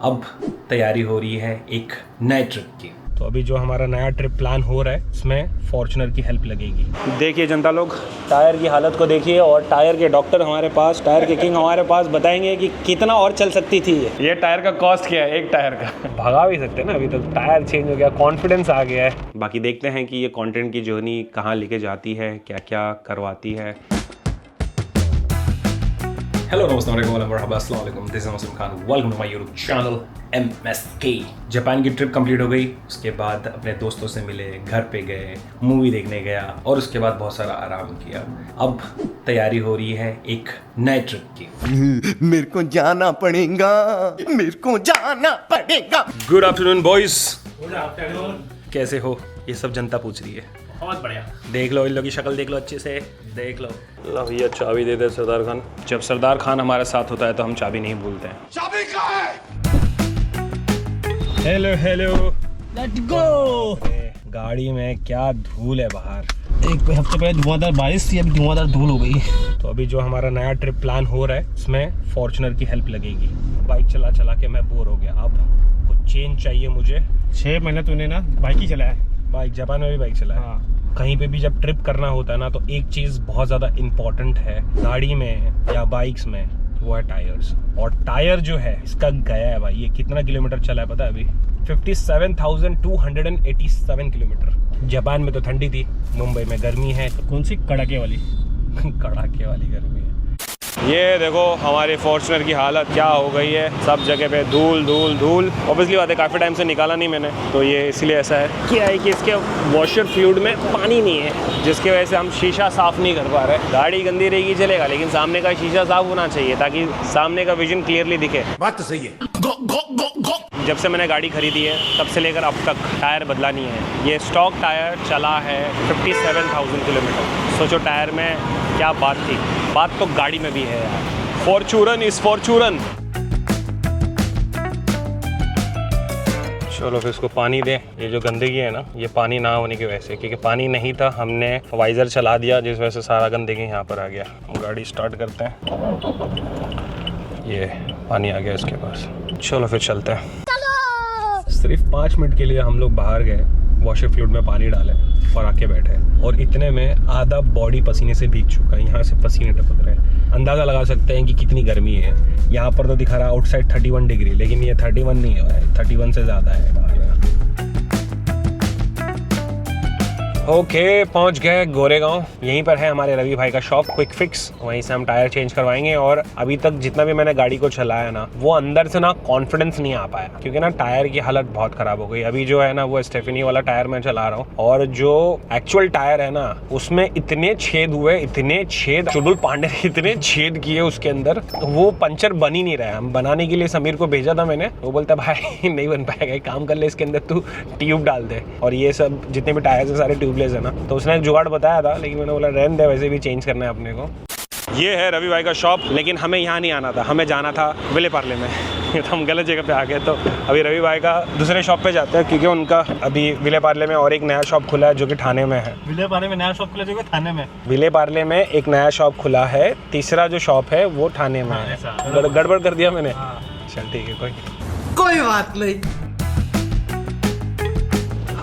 अब तैयारी हो रही है एक नए ट्रिप की। तो अभी जो हमारा नया ट्रिप प्लान हो रहा है उसमें फॉर्च्यूनर की हेल्प लगेगी। देखिए जनता लोग, टायर की हालत को देखिए और टायर के डॉक्टर हमारे पास, टायर के किंग हमारे पास बताएंगे कि कितना और चल सकती थी ये टायर का कॉस्ट क्या है एक टायर का। भगा भी सकते हैं ना, अभी तक टायर चेंज हो गया, कॉन्फिडेंस आ गया है। बाकी देखते हैं कि ये कंटेंट की जर्नी कहाँ लेके जाती है, क्या क्या करवाती है। हेलो नमस्ते मरहबा अस्सलाम वालेकुम, this is Muslim Khan, welcome to my YouTube channel MSK। Japan की ट्रिप कंप्लीट हो गई, उसके बाद अपने दोस्तों से मिले, घर पे गए, मूवी देखने गया और उसके बाद बहुत सारा आराम किया। अब तैयारी हो रही है एक नए ट्रिप की। मेरे को जाना पड़ेगा, मेरे को जाना पड़ेगा। Good afternoon boys. Good afternoon. कैसे हो? ये सब जनता पूछ रही है। बहुत बढ़िया। देख लो इन लोगों की शक्ल, देख लो अच्छे से, देख लो। लो भैया चाबी दे दे सरदार खान। जब सरदार खान हमारे साथ होता है तो हम चाबी नहीं भूलते हैं। चाबी कहाँ है? Hello hello, let's go. गाड़ी में क्या धूल है बाहर। एक हफ्ते पहले धुआंधार बारिश थी, अभी धुआंधार धूल हो गई। तो अभी जो हमारा नया ट्रिप प्लान हो रहा है उसमें फॉर्च्यूनर की हेल्प लगेगी। बाइक चला चला के मैं बोर हो गया, अब कुछ चेंज चाहिए मुझे। 6 महीने तूने ना बाइक ही चलाया है। बाइक जापान में भी बाइक चला है। हाँ। कहीं पे भी जब ट्रिप करना होता है ना तो एक चीज़ बहुत ज़्यादा इम्पोर्टेंट है गाड़ी में या बाइक्स में, वो है टायर्स। और टायर जो है इसका गया है भाई। ये कितना किलोमीटर चला है पता है? अभी 57,287 किलोमीटर। जापान में तो ठंडी थी, मुंबई में गर्मी है। तो कौन सी कड़ाके वाली? कड़ाके वाली गर्मी है। ये देखो हमारे फॉर्च्यूनर की हालत क्या हो गई है, सब जगह पे धूल धूल धूल। ऑब्वियसली बात है, काफ़ी टाइम से निकाला नहीं मैंने, तो ये इसलिए ऐसा है। क्या है कि इसके वॉशर फ्लूइड में पानी नहीं है, जिसकी वजह से हम शीशा साफ़ नहीं कर पा रहे। गाड़ी गंदी रहेगी चलेगा, लेकिन सामने का शीशा साफ़ होना चाहिए ताकि सामने का विजन क्लियरली दिखे। बात तो सही है। जब से मैंने गाड़ी खरीदी है तब से लेकर अब तक टायर बदला नहीं है। ये स्टॉक टायर चला है 57,000 किलोमीटर। सोचो टायर में क्या बात थी, बात तो गाड़ी में भी है यार। Fortuner is Fortuner. चलो फिर इसको पानी दें। ये जो गंदगी है ना, ये पानी ना होने की वजह से, क्योंकि पानी नहीं था, हमने वाइज़र चला दिया जिस वजह से सारा गंदगी यहाँ पर आ गया। गाड़ी स्टार्ट करते हैं। ये पानी आ गया इसके पास। चलो फिर चलते हैं। सिर्फ 5 मिनट के लिए हम लोग बाहर गए, वॉशर फ्लूइड में पानी डाले और आके बैठे, और इतने में आधा बॉडी पसीने से भीग चुका है। यहाँ से पसीने टपक रहे हैं। अंदाज़ा लगा सकते हैं कि कितनी गर्मी है। यहाँ पर तो दिखा रहा है आउटसाइड 31 डिग्री, लेकिन ये 31 नहीं है, 31 से ज़्यादा है बाहर। ओके, पहुंच गए गोरेगांव। यहीं पर है हमारे रवि भाई का शॉप, क्विक फिक्स। वहीं से हम टायर चेंज करवाएंगे। और अभी तक जितना भी मैंने गाड़ी को चलाया ना, वो अंदर से ना कॉन्फिडेंस नहीं आ पाया, क्योंकि ना टायर की हालत बहुत ख़राब हो गई। अभी जो है ना वो स्टेफनी वाला टायर मैं चला रहा हूँ, और जो एक्चुअल टायर है ना उसमें इतने छेद हुए, इतने छेद, चुडुल पांडे ने इतने छेद किए उसके अंदर, तो वो पंचर बन ही नहीं रहा है। हम बनाने के लिए समीर को भेजा था मैंने, वो बोलता भाई नहीं बन पाएगा, एक काम कर ले, इसके अंदर तू ट्यूब डाल दे। और ये सब जितने भी टायर है सारे ट्यूबलेस है ना, तो उसने एक जुगाड़ बताया था, लेकिन मैंने बोला रहने दे, वैसे भी चेंज करना है अपने को। ये है रवि भाई का शॉप, लेकिन हमें यहाँ नहीं आना था, हमें जाना था विले पार्ले में। तो हम गलत जगह पे आ गए। तो अभी रवि भाई का दूसरे शॉप पे जाते हैं, क्योंकि उनका अभी विले पार्ले में और एक नया शॉप खुला है जो कि ठाणे में है। विले पार्ले में नया शॉप खुला जो थाने में। विले पार्ले में एक नया शॉप खुला है, तीसरा जो शॉप है वो ठाणे में है। गड़बड़ कर दिया मैंने। चल ठीक है, कोई बात नहीं।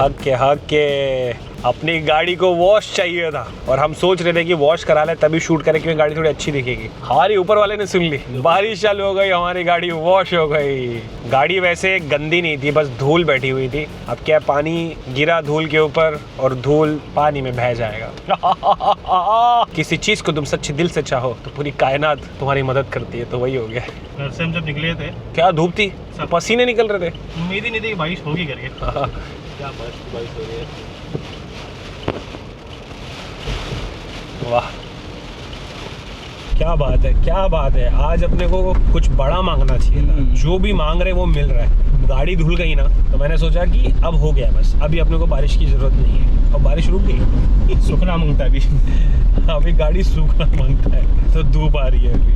हक के अपनी गाड़ी को वॉश चाहिए था, और हम सोच रहे थे कि वॉश करा ले तभी शूट करें, क्योंकि गाड़ी थोड़ी अच्छी दिखेगी। हमारी ऊपर वाले ने सुन ली, बारिश चालू हो गई, हमारी गाड़ी वॉश हो गई। गाड़ी वैसे गंदी नहीं थी, बस धूल बैठी हुई थी। अब क्या, पानी गिरा धूल के ऊपर और धूल पानी में बह जाएगा। किसी चीज को तुम सच्चे दिल से चाहो तो पूरी कायनात तुम्हारी मदद करती है, तो वही हो गया। घर से हम जब निकले थे, क्या धूप थी, पसीने निकल रहे थे। उम्मीद ही नहीं थी कि बारिश होगी करके। क्या बारिश हो रही है। वाह, क्या बात है, क्या बात है। आज अपने को कुछ बड़ा मांगना चाहिए था। जो भी मांग रहे वो मिल रहा है। गाड़ी धुल गई ना, तो मैंने सोचा कि अब हो गया, बस अभी अपने को बारिश की जरूरत नहीं है। और बारिश रुक गई। सूखना मांगता है अभी। अभी गाड़ी सूखना मांगता है, तो धूप आ रही है अभी।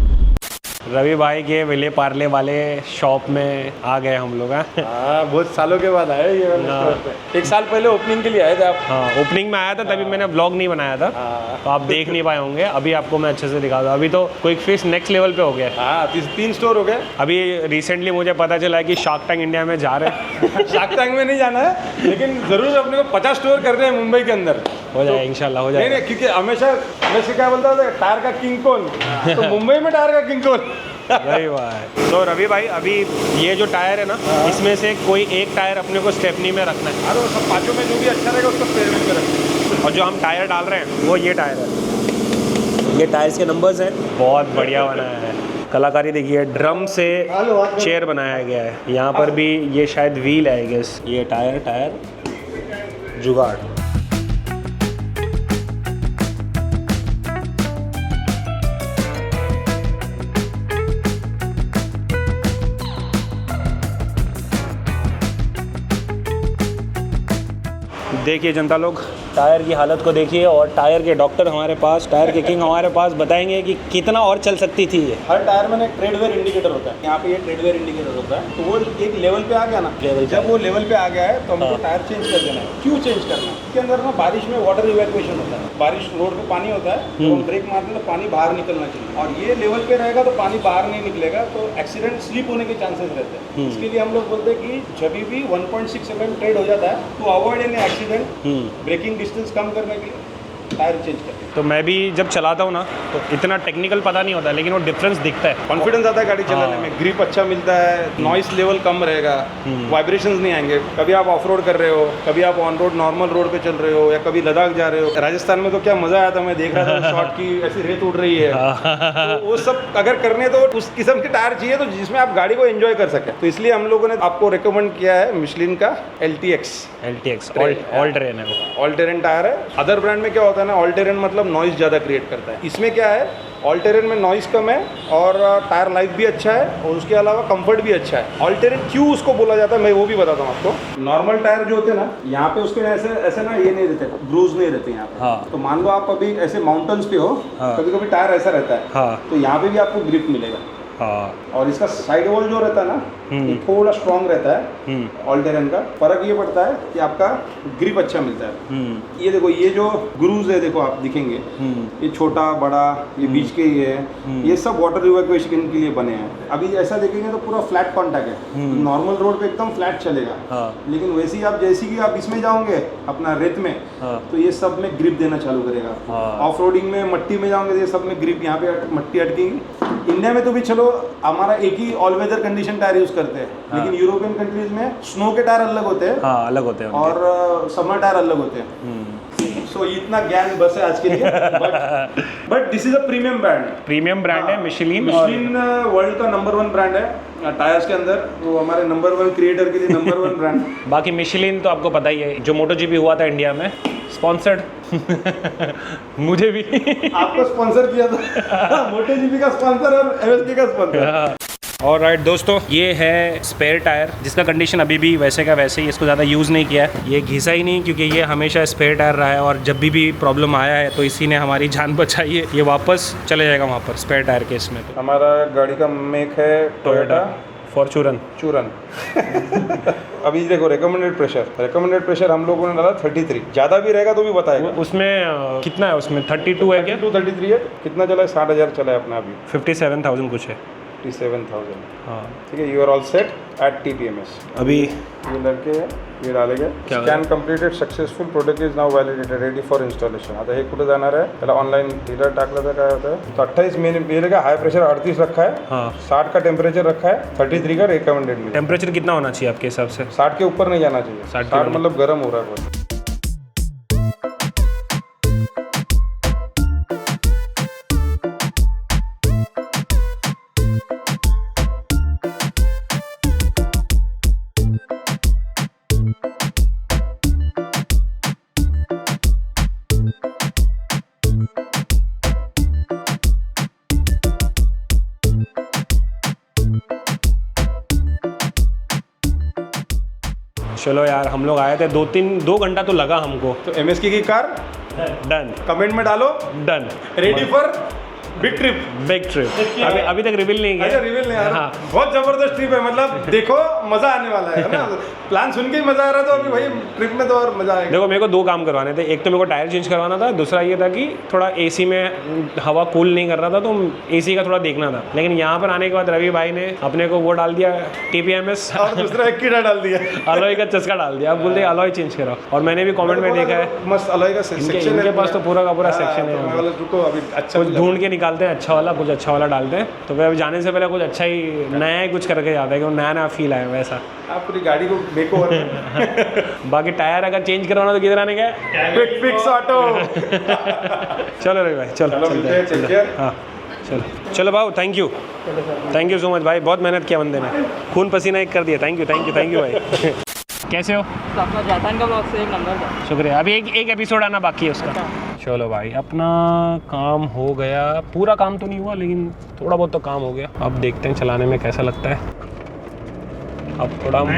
रवि भाई के विले पार्ले वाले शॉप में आ गए हम लोग। हाँ, बहुत सालों के बाद आए ये वाले स्टोर पे। 1 साल पहले ओपनिंग के लिए आए थे आप। हाँ, ओपनिंग में आया था, तभी मैंने ब्लॉग नहीं बनाया था, तो आप देख नहीं पाए होंगे। अभी आपको मैं अच्छे से दिखा दूँ। अभी तो क्विक फिक्स नेक्स्ट लेवल पे हो गया। हाँ, 3 स्टोर हो गए। अभी रिसेंटली मुझे पता चला है कि शार्क टैंक इंडिया में जा रहे हैं। शार्क टैंक में नहीं जाना है, लेकिन जरूर अपने को 50 स्टोर करने हैं मुंबई के अंदर। हो जाएगा इंशाल्लाह, हो जाएगा। नहीं, क्योंकि हमेशा क्या बोलता था, टायर का किंग कौन, तो मुंबई में टायर का किंग कौन। वही बात है। तो रवि भाई, अभी ये जो टायर है ना, इसमें से कोई एक टायर अपने को स्टेपनी में रखना है। अरे सब 5 में जो भी अच्छा रहेगा उसको स्पेयर में रखना है। और जो हम टायर डाल रहे हैं वो ये टायर है। ये टायर्स के नंबर्स हैं। बहुत बढ़िया बनाया है, कलाकारी देखिए। ड्रम से चेयर बनाया गया है। यहाँ पर भी ये शायद व्हील है, आई गेस। ये टायर जुगाड़। देखिए जनता लोग, टायर की हालत को देखिए। और टायर के डॉक्टर हमारे पास, टायर के किंग हमारे पास बताएंगे कि कितना और चल सकती थी ये। हर टायर में एक ट्रेड वेयर इंडिकेटर होता है। यहाँ पे ये ट्रेड वेयर इंडिकेटर होता है, तो वो एक लेवल पे आ गया ना। जब वो लेवल पे आ गया है तो हमको टायर चेंज कर देना है। क्यों चेंज करना है? इसके अंदर ना बारिश में वाटर इवैक्यूएशन होता है। बारिश रोड पे पानी होता है, तो हम ब्रेक मारते हैं तो पानी बाहर निकलना चाहिए, और ये लेवल पे रहेगा तो पानी बाहर नहीं निकलेगा, तो एक्सीडेंट स्लिप होने के चांसेस रहते हैं। इसके लिए हम लोग बोलते हैं कि जब भी 1.6 mm ट्रेड हो जाता है तो avoid any accident, braking distance कम करने के लिए टायर चेंज करते हैं। तो मैं भी जब चलाता हूँ ना, तो इतना टेक्निकल पता नहीं होता, लेकिन वो डिफरेंस दिखता है। कॉन्फिडेंस आता है गाड़ी चलाने में, ग्रिप अच्छा मिलता है, नॉइस लेवल कम रहेगा, वाइब्रेशंस नहीं आएंगे। कभी आप ऑफ रोड कर रहे हो, कभी आप ऑन रोड नॉर्मल रोड पे चल रहे हो, या कभी लद्दाख जा रहे हो। राजस्थान में तो क्या मजा आया था, मैं देख रहा था शॉट की ऐसी रेत उड़ रही है। तो वो सब अगर करने तो उस किस्म के टायर चाहिए तो जिसमें आप गाड़ी को एंजॉय कर सके। तो इसलिए हम लोगों ने आपको रिकमेंड किया है मिशलिन का LTX ऑल टेरेन है। ऑल टेरेन टायर है। अदर ब्रांड में क्या होता है ना, ऑल टेरेन मतलब नॉइस ज़्यादा क्रिएट करता है। इसमें क्या है, ऑल टेरेन में नॉइस कम है और टायर लाइफ भी अच्छा है, और उसके अलावा कंफर्ट भी अच्छा है। ऑल टेरेन क्यों उसको बोला जाता है मैं वो भी बताता हूँ आपको। नॉर्मल टायर जो होते हैं ना, यहाँ पे उसके ऐसे ना ये नहीं रहते, ग्रूव्स नहीं रहते यहाँ पे। हाँ। तो मान लो आप अभी ऐसे माउंटेन्स पे हो, कभी कभी टायर ऐसा रहता है, हाँ। तो यहाँ पे भी आपको ग्रिप मिलेगा। हाँ। और इसका साइड वॉल जो रहता है ना, ये थोड़ा स्ट्रॉन्ग रहता है। ऑल टेरेन का फर्क ये पड़ता है कि आपका ग्रिप अच्छा मिलता है। ये देखो, ये जो ग्रूव्स है देखो आप दिखेंगे, ये छोटा बड़ा, ये बीच के ही है, ये सब वाटर इवैक्यूएशन के लिए बने हैं। अभी ऐसा देखेंगे तो पूरा फ्लैट कॉन्टैक्ट है, नॉर्मल रोड पे एकदम फ्लैट चलेगा। हाँ। लेकिन वैसे ही आप जैसे कि आप इसमें जाओगे अपना रेत में, हाँ। तो ये सब में ग्रिप देना चालू करेगा। हाँ। ऑफ रोडिंग में मट्टी में जाओगे तो ये सब में ग्रिप, यहाँ पे मट्टी अटकेगी। इंडिया में तो भी चलो हमारा एक ही all weather condition tyre use करते हैं, लेकिन यूरोपियन कंट्रीज में स्नो के टायर अलग होते हैं, हाँ, अलग होते हैं और समर टायर अलग होते हैं। सो इतना ज्ञान बस है आज के लिए। But this is a premium brand. Premium brand है मिशलिन। मिशलिन वर्ल्ड का नंबर 1 ब्रांड है टायर्स के अंदर, वो हमारे नंबर 1 क्रिएटर के लिए नंबर 1 ब्रांड। बाकी मिशलिन तो आपको पता ही है, जो MotoGP हुआ था इंडिया में, स्पॉन्सर्ड मुझे भी आपको स्पॉन्सर किया था MotoGP का स्पॉन्सर और MSK का स्पॉन्सर। और राइट दोस्तों, ये है स्पेयर टायर, जिसका कंडीशन अभी भी वैसे का वैसे ही, इसको ज़्यादा यूज़ नहीं किया है। ये घिसा ही नहीं, क्योंकि ये हमेशा स्पेयर टायर रहा है, और जब भी प्रॉब्लम आया है तो इसी ने हमारी जान बचाई है। ये वापस चले जाएगा वहाँ पर स्पेयर टायर के इसमें। हमारा गाड़ी का मेक है टोयोटा फॉर्च्यूनर चूरन। अभी देखो रिकमेंडेड प्रेशर हम लोगों ने डाला 33, ज़्यादा भी रहेगा तो भी बताएगा। उसमें कितना है? उसमें 32 है क्या? 32-33 है। कितना चला है? 60,000 चला है अपना अभी। 57,000 कुछ है। 57,000। हाँ ठीक है, you are all set at TPMS। अभी ये लड़के हैं, ये डालेंगे। Scan completed successful, product is now validated ready for installation. आता हे कुठे जाणार आहे, त्याला ऑनलाइन डीलर टाकलं तर काय होतं है, तो 28 मेरे का हाई प्रेशर 38 रखा है। हाँ। 60 का टेम्परेचर रखा है, 33 का रिकमेंडेड मिला। टेम्परेचर कितना होना चाहिए आपके हिसाब से? 60 के ऊपर नहीं जाना चाहिए। 60 मतलब गर्म हो रहा है बहुत। चलो यार, हम लोग आए थे 2 घंटा तो लगा हमको। तो MSK की कार डन, कमेंट में डालो done. Ready for big trip. Big trip. अभी तक रिवील नहीं अच्छा किया। रिवील नहीं आ रहा। हाँ। बहुत जबरदस्त ट्रिप है, मतलब देखो मजा आने वाला है ना। प्लान सुन के ही मजा आ रहा, तो अभी भाई ट्रिप में तो और मजा आएगा। देखो मेरे को 2 काम करवाने थे, एक तो मेरे को टायर चेंज करवाना था, दूसरा ये था कि थोड़ा एसी में हवा कूल नहीं कर रहा था तो एसी का थोड़ा देखना था। लेकिन यहाँ पर आने के बाद रवि भाई ने अपने को वो डाल दिया TPMS और दूसरा एक कीड़ा डाल दिया। अलॉय का चस्का डाल दिया। अब बोलते हैं अलॉय चेंज करो, और मैंने भी कमेंट में देखा है मस्त अलॉय का सेक्शन इनके पास तो पूरा का पूरा सेक्शन है। मैं बोला रुको अभी अच्छा कुछ ढूंढ के निकालते हैं अच्छा वाला, कुछ अच्छा वाला डालते हैं। तो फिर जाने से पहले कुछ अच्छा ही नया ही कुछ करके जाता है कि नया नया फील आए वैसा। आप पूरी गाड़ी को मेकओवर। बाकी टायर अगर चेंज करवाना तो किधर आने का है? Quick fix auto. चलो रवि भाई चलो चलो मिलते हैं, take care। हाँ चलो भाऊ, थैंक यू सो मच भाई, बहुत मेहनत किया बंदे ने, खून पसीना एक कर दिया। थैंक यू भाई। कैसे हो? तो अपना जापान का ब्लॉग से एक नंबर था। शुक्रिया। अभी एक एपिसोड आना बाकी है उसका। चलो भाई अपना काम हो गया, पूरा काम तो नहीं हुआ लेकिन थोड़ा बहुत तो काम हो गया। अब देखते हैं चलाने में कैसा लगता है। अब थोड़ा हम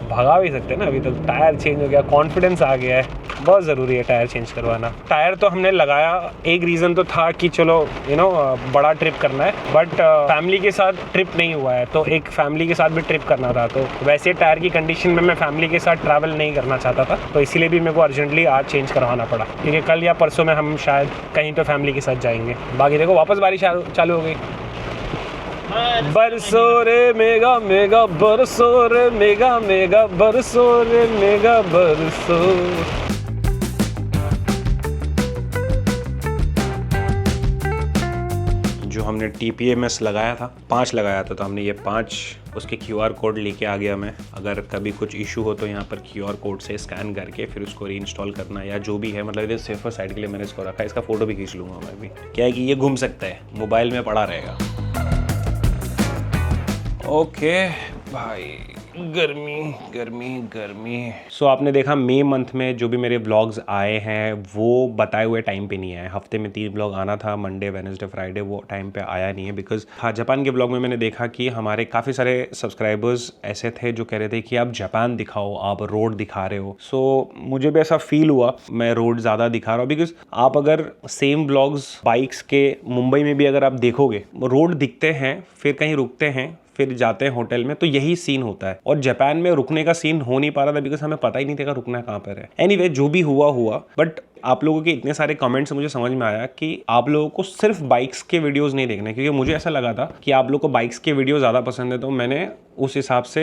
भगा भी सकते हैं ना। अभी तक टायर चेंज हो गया, कॉन्फिडेंस आ गया है। बहुत ज़रूरी है टायर चेंज करवाना। टायर तो हमने लगाया, एक रीज़न तो था कि चलो बड़ा ट्रिप करना है, बट फैमिली के साथ ट्रिप नहीं हुआ है, तो एक फैमिली के साथ भी ट्रिप करना था। तो वैसे टायर की कंडीशन में मैं फैमिली के साथ ट्रैवल नहीं करना चाहता था, तो इसीलिए भी मेरे को अर्जेंटली आज चेंज करवाना पड़ा, क्योंकि कल या परसों में हम शायद कहीं तो फैमिली के साथ जाएंगे। बाकी देखो वापस बारिश चालू हो गई। बरसो रे मेगा मेगा बरसो रे मेगा मेगा बरसो रे मेगा बरसो। जो हमने TPMS लगाया था, 5 लगाया था, तो हमने ये 5 उसके QR कोड लेके आ गया मैं। अगर कभी कुछ इशू हो तो यहाँ पर QR कोड से स्कैन करके फिर उसको रीइंस्टॉल करना या जो भी है, मतलब ये सेफर साइड के लिए मैंने इसको रखा है। इसका फोटो भी खींच लूँगा मैं भी। क्या है कि ये घूम सकता है, मोबाइल में पड़ा रहेगा। ओके भाई, गर्मी गर्मी गर्मी। सो आपने देखा मई मंथ में जो भी मेरे व्लॉग्स आए हैं वो बताए हुए टाइम पे नहीं आए। हफ्ते में 3 व्लॉग आना था, मंडे वेडनेसडे फ्राइडे, वो टाइम पे आया नहीं है बिकॉज हाँ, जापान के व्लॉग में मैंने देखा कि हमारे काफ़ी सारे सब्सक्राइबर्स ऐसे थे जो कह रहे थे कि आप जापान दिखाओ, आप रोड दिखा रहे हो। सो मुझे भी ऐसा फील हुआ मैं रोड ज़्यादा दिखा रहा हूँ, बिकॉज आप अगर सेम व्लॉग्स बाइक्स के मुंबई में भी अगर आप देखोगे, रोड दिखते हैं, फिर कहीं रुकते हैं, फिर जाते हैं होटल में, तो यही सीन होता है। और जापान में रुकने का सीन हो नहीं पा रहा था बिकॉज हमें पता ही नहीं था कि रुकना कहाँ पर है। एनीवे, जो भी हुआ, बट आप लोगों के इतने सारे कमेंट्स से मुझे समझ में आया कि आप लोगों को सिर्फ बाइक्स के वीडियोस नहीं देखने, क्योंकि मुझे ऐसा लगा था कि आप लोगों को बाइक्स के वीडियो ज़्यादा पसंद है। तो मैंने उस हिसाब से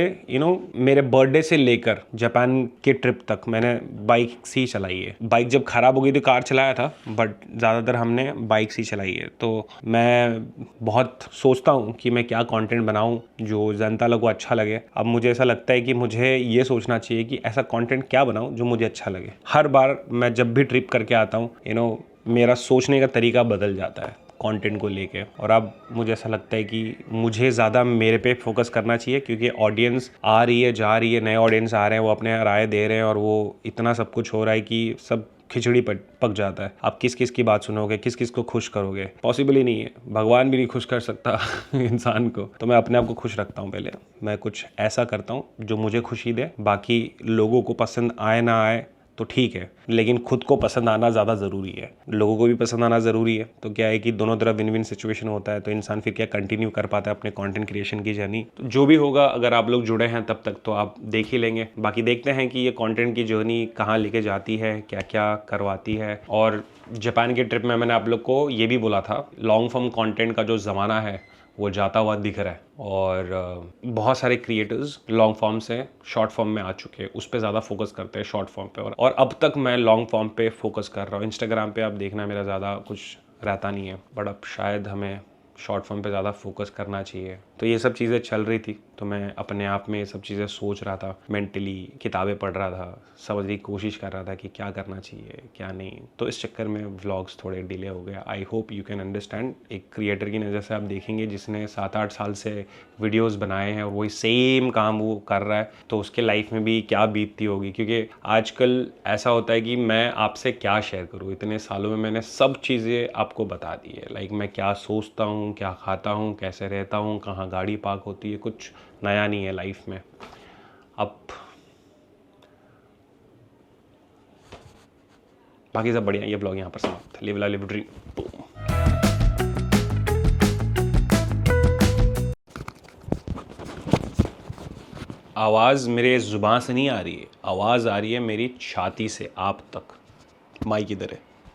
मेरे बर्थडे से लेकर जापान के ट्रिप तक मैंने बाइक्स ही चलाई है। बाइक जब ख़राब हो गई तो कार चलाया था, बट ज़्यादातर हमने बाइक्स ही चलाई है। तो मैं बहुत सोचता हूँ कि मैं क्या कंटेंट बनाऊँ जो जनता लोगों को अच्छा लगे। अब मुझे ऐसा लगता है कि मुझे ये सोचना चाहिए कि ऐसा कंटेंट क्या बनाऊँ जो मुझे अच्छा लगे। हर बार मैं जब भी ट्रिप करके आता हूँ मेरा सोचने का तरीका बदल जाता है कंटेंट को लेके। और अब मुझे ऐसा लगता है कि मुझे ज़्यादा मेरे पे फोकस करना चाहिए, क्योंकि ऑडियंस आ रही है, जा रही है, नए ऑडियंस आ रहे हैं, वो अपने राय दे रहे हैं, और वो इतना सब कुछ हो रहा है कि सब खिचड़ी पक जाता है। आप किस किस की बात सुनोगे, किस किस को खुश करोगे, पॉसिबल ही नहीं है। भगवान भी नहीं खुश कर सकता इंसान को। तो मैं अपने आप को खुश रखता हूँ। पहले मैं कुछ ऐसा करता हूँ जो मुझे खुशी दे। बाकी लोगों को पसंद आए ना आए तो ठीक है, लेकिन खुद को पसंद आना ज़्यादा ज़रूरी है। लोगों को भी पसंद आना ज़रूरी है। तो क्या है कि दोनों तरफ विन विन सिचुएशन होता है, तो इंसान फिर क्या कंटिन्यू कर पाता है अपने कंटेंट क्रिएशन की जर्नी। तो जो भी होगा, अगर आप लोग जुड़े हैं तब तक तो आप देख ही लेंगे। बाकी देखते हैं कि ये कंटेंट की जर्नी कहाँ लेके जाती है, क्या क्या करवाती है। और जापान के ट्रिप में मैंने आप लोग को ये भी बोला था, लॉन्ग फॉर्म कंटेंट का जो ज़माना है वो जाता हुआ दिख रहा है। और बहुत सारे क्रिएटर्स लॉन्ग फॉर्म से शॉर्ट फॉर्म में आ चुके हैं, उस पर ज़्यादा फोकस करते हैं शॉर्ट फॉर्म पे। और अब तक मैं लॉन्ग फॉर्म पे फोकस कर रहा हूँ। इंस्टाग्राम पे आप देखना मेरा ज़्यादा कुछ रहता नहीं है, बट अब शायद हमें शॉर्ट फॉर्म पे ज़्यादा फोकस करना चाहिए। तो ये सब चीज़ें चल रही थी, तो मैं अपने आप में ये सब चीज़ें सोच रहा था, मेंटली किताबें पढ़ रहा था, समझने की कोशिश कर रहा था कि क्या करना चाहिए क्या नहीं। तो इस चक्कर में व्लॉग्स थोड़े डिले हो गया। I hope you can understand. एक क्रिएटर की नज़र से आप देखेंगे जिसने 7-8 साल से वीडियोस बनाए हैं और वही सेम काम वो कर रहा है, तो उसके लाइफ में भी क्या बीतती होगी। क्योंकि आजकल ऐसा होता है कि मैं आपसे क्या शेयर करूँ, इतने सालों में मैंने सब चीज़ें आपको बता दी है। लाइक मैं क्या सोचता हूँ, क्या खाता हूँ, कैसे रहता हूँ, कहाँ गाड़ी पार्क होती है, कुछ नया नहीं है लाइफ में। अब बाकी सब बढ़िया। ये ब्लॉग यहाँ पर समाप्त। Live live dream. आवाज़ मेरे ज़ुबान से नहीं आ रही है, आवाज़ आ रही है मेरी छाती से आप तक, माइक इधर है।